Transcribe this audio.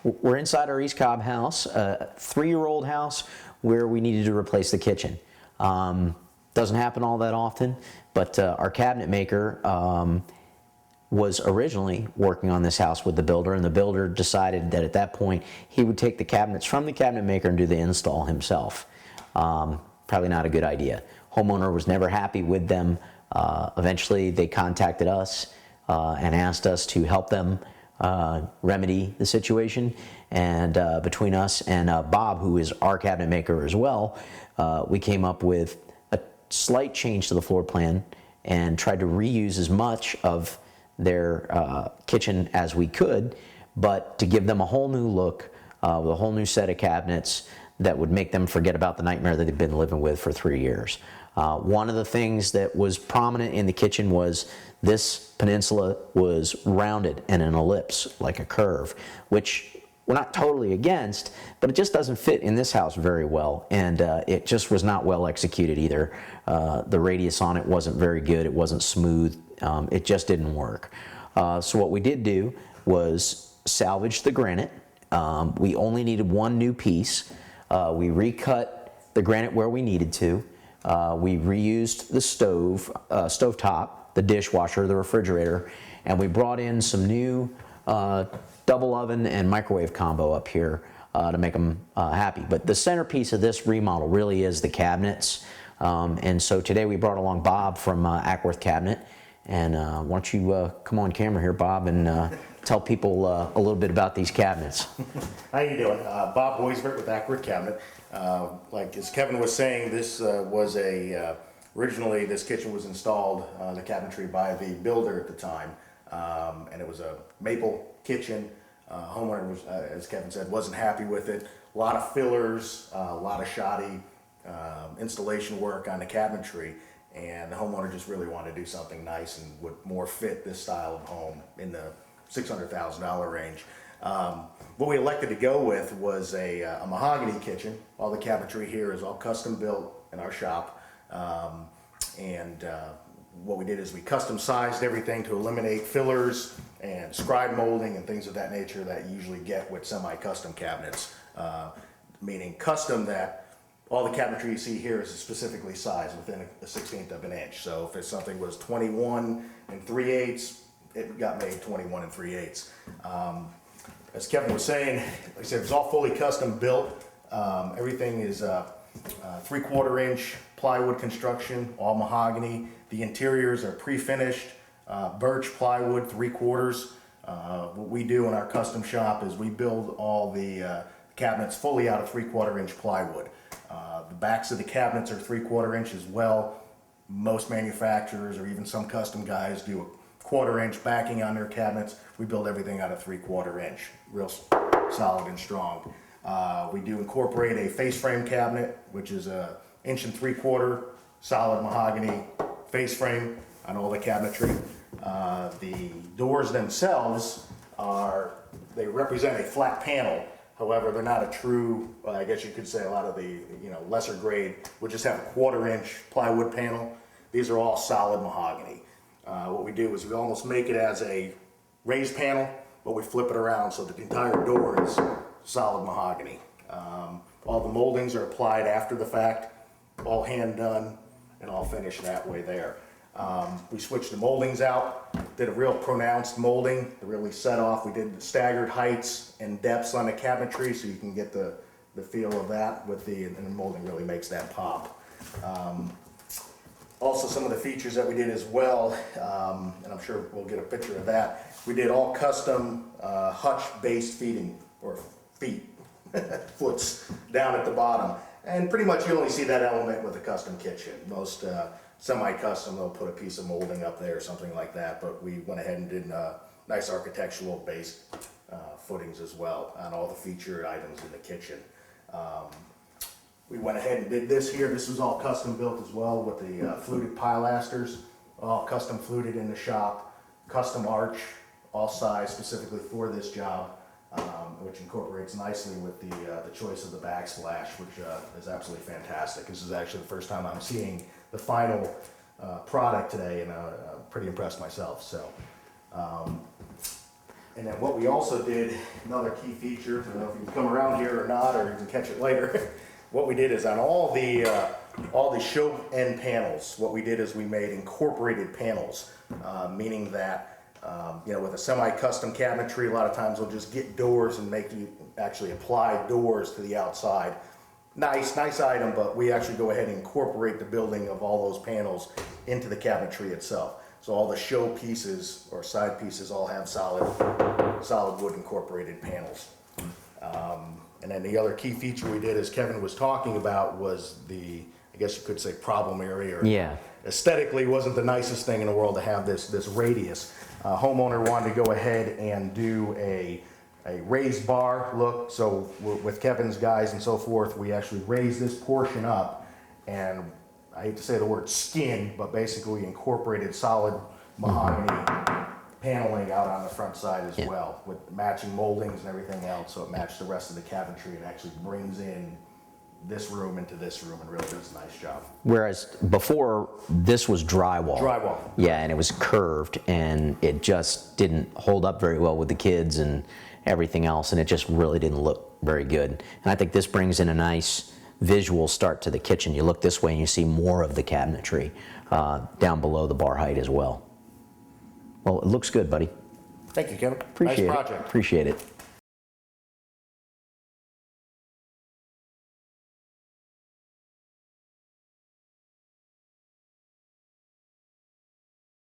We're inside our East Cobb house, a 3-year-old house where we needed to replace the kitchen. Doesn't happen all that often, but our cabinet maker was originally working on this house with the builder, and the builder decided that at that point he would take the cabinets from the cabinet maker and do the install himself. Probably not a good idea. Homeowner was never happy with them. Eventually they contacted us and asked us to help them remedy the situation, and between us and Bob, who is our cabinet maker as well, we came up with a slight change to the floor plan and tried to reuse as much of their kitchen as we could, but to give them a whole new look with a whole new set of cabinets that would make them forget about the nightmare that they've been living with for 3 years. One of the things that was prominent in the kitchen was this peninsula was rounded and an ellipse, like a curve, which we're not totally against, but it just doesn't fit in this house very well, and it just was not well executed either. The radius on it wasn't very good, it wasn't smooth, it just didn't work. So what we did do was salvage the granite. We only needed one new piece. We recut the granite where we needed to. We reused the stovetop, the dishwasher, the refrigerator, and we brought in some new double oven and microwave combo up here to make them happy. But the centerpiece of this remodel really is the cabinets. And so today we brought along Bob from Ackworth Cabinet. And why don't you come on camera here, Bob, and tell people a little bit about these cabinets. How you doing? Bob Weisbert with Ackworth Cabinet. Like as Kevin was saying, this was originally this kitchen was installed, the cabinetry, by the builder at the time. And it was a maple kitchen. Homeowner was, as Kevin said, wasn't happy with it. A lot of fillers, a lot of shoddy installation work on the cabinetry. And the homeowner just really wanted to do something nice and would more fit this style of home in the $600,000 range. What we elected to go with was a mahogany kitchen. All the cabinetry here is all custom built in our shop. What we did is we custom sized everything to eliminate fillers and scribe molding and things of that nature that you usually get with semi-custom cabinets. Meaning custom that all the cabinetry you see here is specifically sized within a 1/16 of an inch. So if something was 21 3/8, it got made 21 3/8. As Kevin was saying, like I said, it was all fully custom built. Everything is 3/4 inch plywood construction, all mahogany. The interiors are pre-finished, birch plywood, 3/4. What we do in our custom shop is we build all the cabinets fully out of 3/4 inch plywood. The backs of the cabinets are 3/4 inch as well. Most manufacturers or even some custom guys do a 1/4 inch backing on their cabinets. We build everything out of 3/4 inch, real solid and strong. We do incorporate a face frame cabinet, which is a 1 3/4 solid mahogany face frame on all the cabinetry. The doors themselves they represent a flat panel. However, they're not a true, I guess you could say a lot of the lesser grade would just have a 1/4 inch plywood panel. These are all solid mahogany. What we do is we almost make it as a raised panel, but we flip it around so that the entire door is solid mahogany. All the moldings are applied after the fact, all hand done and all finished that way there. We switched the moldings out, did a real pronounced molding to really set off. We did staggered heights and depths on the cabinetry so you can get the feel of that and the molding really makes that pop. Also some of the features that we did as well, and I'm sure we'll get a picture of that, we did all custom hutch-based feet, foots down at the bottom. And pretty much you only see that element with a custom kitchen. Most semi-custom, they'll put a piece of molding up there or something like that, but we went ahead and did nice architectural based footings as well on all the featured items in the kitchen. We went ahead and did this here. This was all custom built as well with the fluted pilasters, all custom fluted in the shop, custom arch, all sized specifically for this job, which incorporates nicely with the choice of the backsplash, which is absolutely fantastic. This is actually the first time I'm seeing the final product today, and I'm pretty impressed myself. So, And then what we also did, another key feature, I don't know if you can come around here or not, or you can catch it later. What we did is on all the show end panels, what we did is we made incorporated panels, meaning that, you know, with a semi-custom cabinetry, a lot of times they'll just get doors and make you actually apply doors to the outside. Nice item, but we actually go ahead and incorporate the building of all those panels into the cabinetry itself. So all the show pieces or side pieces all have solid wood incorporated panels. And then the other key feature we did, as Kevin was talking about, was the, I guess you could say, problem area. Or Yeah. aesthetically wasn't the nicest thing in the world to have this radius. Homeowner wanted to go ahead and do a raised bar look. So with Kevin's guys and so forth, we actually raised this portion up, and I hate to say the word skin, but basically incorporated solid mahogany paneling out on the front side as well, with matching moldings and everything else, so it matched the rest of the cabinetry. It actually brings in this room into this room and really does a nice job. Whereas before, this was drywall. Drywall. Yeah, and it was curved, and it just didn't hold up very well with the kids and everything else, and it just really didn't look very good. And I think this brings in a nice visual start to the kitchen. You look this way and you see more of the cabinetry down below the bar height as well. Well, it looks good, buddy. Thank you, Kevin. Appreciate Nice it. project. Appreciate it.